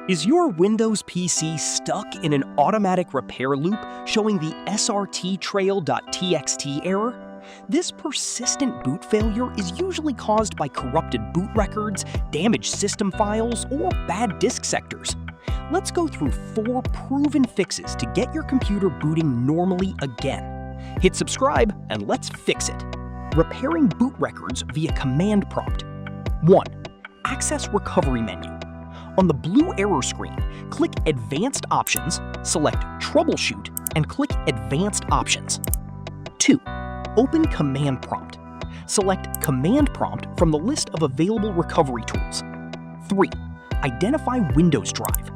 Is your Windows PC stuck in an automatic repair loop showing the SrtTrail.txt error? This persistent boot failure is usually caused by corrupted boot records, damaged system files, or bad disk sectors. Let's go through 4 proven fixes to get your computer booting normally again. Hit subscribe and let's fix it. Repairing boot records via command prompt. 1. Access recovery menu. On the blue error screen, click Advanced Options, select Troubleshoot, and click Advanced Options. 2. Open Command Prompt. Select Command Prompt from the list of available recovery tools. 3. Identify Windows drive.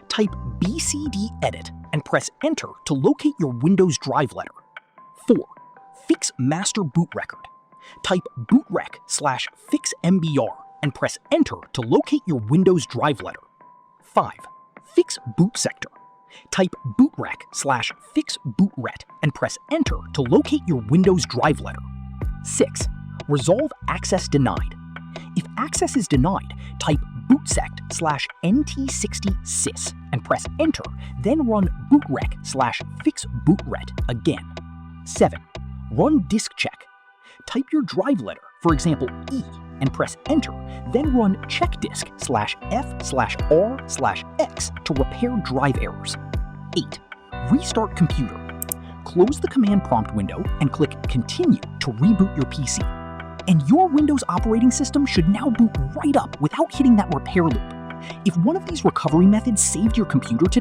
Type bcdedit and press Enter to locate your Windows drive letter. 4. Fix master boot record. Type bootrec/fix MBR and press Enter to locate your Windows drive letter. 5. Fix boot sector. Type bootrec/fix bootret and press Enter to locate your Windows drive letter. 6. Resolve access denied. If access is denied, type bootsect/nt60sys and press Enter, then run bootrec/fix bootret again. 7. Run disk check. Type your drive letter, for example E, and press Enter, then run chkdsk/f/r/x to repair drive errors. 8. Restart computer. Close the command prompt window and click Continue to reboot your PC. And your Windows operating system should now boot right up without hitting that repair loop. If one of these recovery methods saved your computer today,